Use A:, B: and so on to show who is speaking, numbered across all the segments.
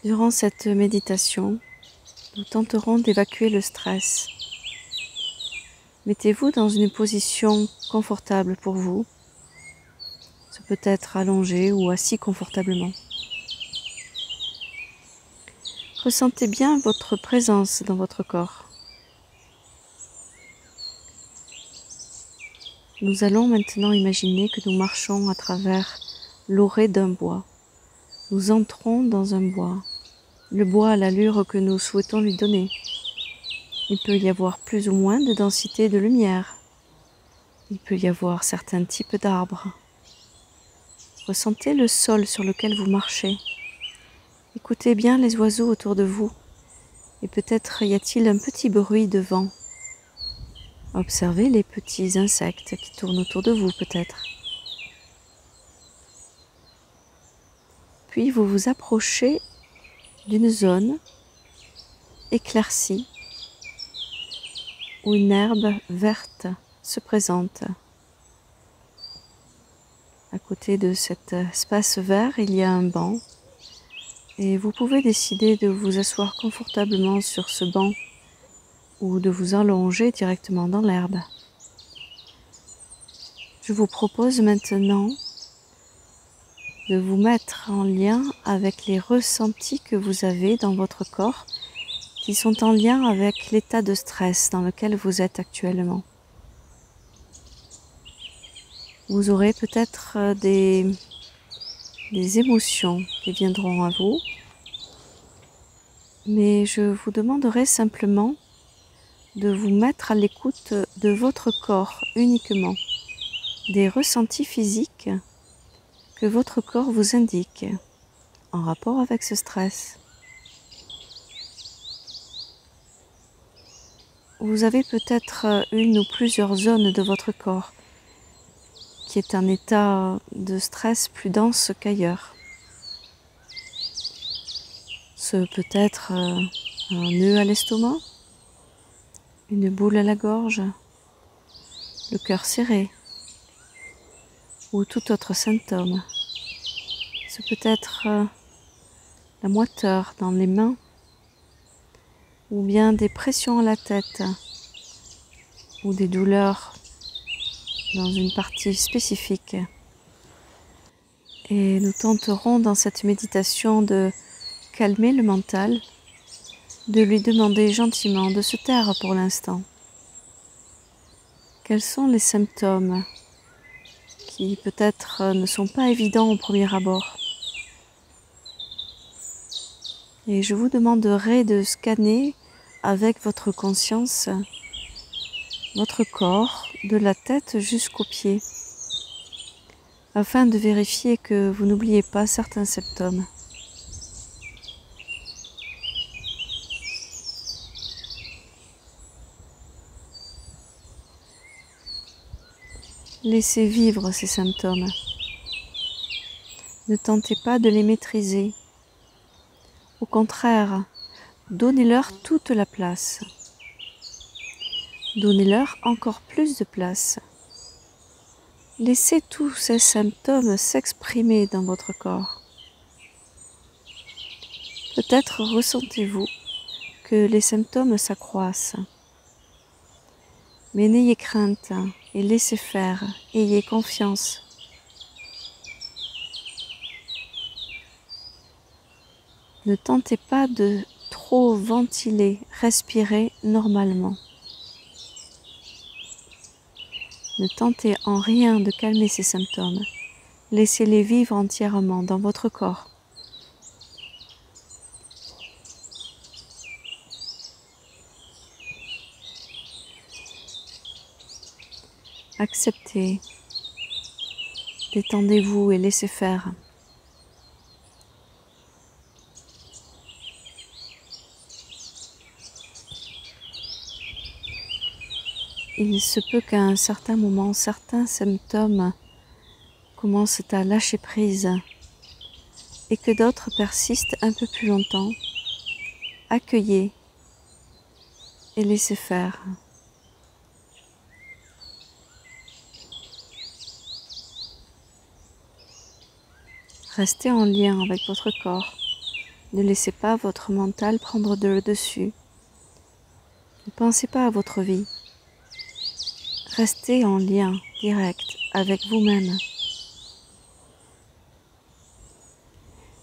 A: Durant cette méditation, nous tenterons d'évacuer le stress. Mettez-vous dans une position confortable pour vous. Ça peut être allongé ou assis confortablement. Ressentez bien votre présence dans votre corps. Nous allons maintenant imaginer que nous marchons à travers l'orée d'un bois. Nous entrons dans un bois. Le bois a l'allure que nous souhaitons lui donner. Il peut y avoir plus ou moins de densité de lumière. Il peut y avoir certains types d'arbres. Ressentez le sol sur lequel vous marchez. Écoutez bien les oiseaux autour de vous. Et peut-être y a-t-il un petit bruit de vent. Observez les petits insectes qui tournent autour de vous peut-être. Puis vous vous approchez d'une zone éclaircie où une herbe verte se présente. À côté de cet espace vert, il y a un banc et vous pouvez décider de vous asseoir confortablement sur ce banc ou de vous allonger directement dans l'herbe. Je vous propose maintenant de vous mettre en lien avec les ressentis que vous avez dans votre corps qui sont en lien avec l'état de stress dans lequel vous êtes actuellement. Vous aurez peut-être des émotions qui viendront à vous, mais je vous demanderai simplement de vous mettre à l'écoute de votre corps uniquement, des ressentis physiques que votre corps vous indique en rapport avec ce stress. Vous avez peut-être une ou plusieurs zones de votre corps qui est un état de stress plus dense qu'ailleurs. Ce peut être un nœud à l'estomac, une boule à la gorge, le cœur serré ou tout autre symptôme. Ce peut être la moiteur dans les mains ou bien des pressions à la tête ou des douleurs dans une partie spécifique. Et nous tenterons dans cette méditation de calmer le mental, de lui demander gentiment de se taire pour l'instant. Quels sont les symptômes qui peut-être ne sont pas évidents au premier abord? Et je vous demanderai de scanner avec votre conscience votre corps de la tête jusqu'aux pieds afin de vérifier que vous n'oubliez pas certains symptômes. Laissez vivre ces symptômes. Ne tentez pas de les maîtriser. Au contraire, donnez-leur toute la place. Donnez-leur encore plus de place. Laissez tous ces symptômes s'exprimer dans votre corps. Peut-être ressentez-vous que les symptômes s'accroissent. Mais n'ayez crainte et laissez faire, ayez confiance. Ne tentez pas de trop ventiler, respirez normalement. Ne tentez en rien de calmer ces symptômes. Laissez-les vivre entièrement dans votre corps. Acceptez, détendez-vous et laissez faire. Il se peut qu'à un certain moment, certains symptômes commencent à lâcher prise et que d'autres persistent un peu plus longtemps. Accueillez et laissez faire. Restez en lien avec votre corps. Ne laissez pas votre mental prendre le dessus. Ne pensez pas à votre vie. Restez en lien direct avec vous-même.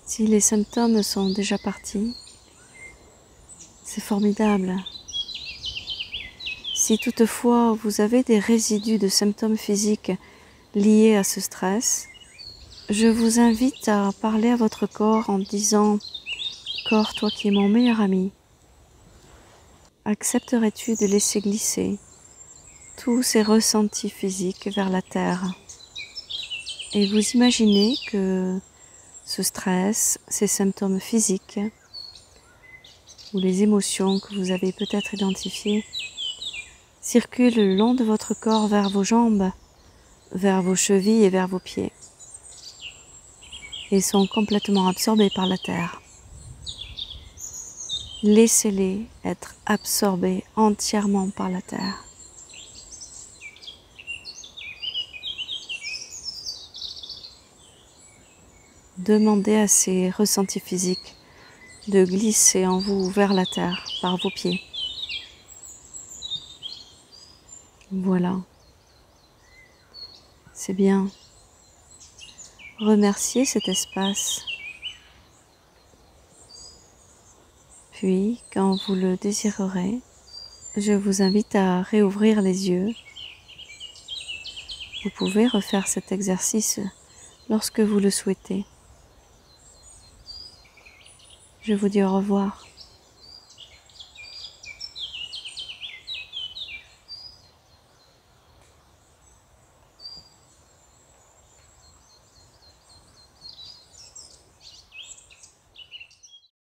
A: Si les symptômes sont déjà partis, c'est formidable. Si toutefois vous avez des résidus de symptômes physiques liés à ce stress, je vous invite à parler à votre corps en disant « Corps, toi qui es mon meilleur ami, accepterais-tu de laisser glisser tous ces ressentis physiques vers la terre ?» Et vous imaginez que ce stress, ces symptômes physiques ou les émotions que vous avez peut-être identifiées circulent le long de votre corps vers vos jambes, vers vos chevilles et vers vos pieds et sont complètement absorbés par la terre. Laissez-les être absorbés entièrement par la terre. Demandez à ces ressentis physiques de glisser en vous vers la terre par vos pieds. Voilà. C'est bien. Remerciez cet espace. Puis, quand vous le désirerez, je vous invite à réouvrir les yeux. Vous pouvez refaire cet exercice lorsque vous le souhaitez. Je vous dis au revoir.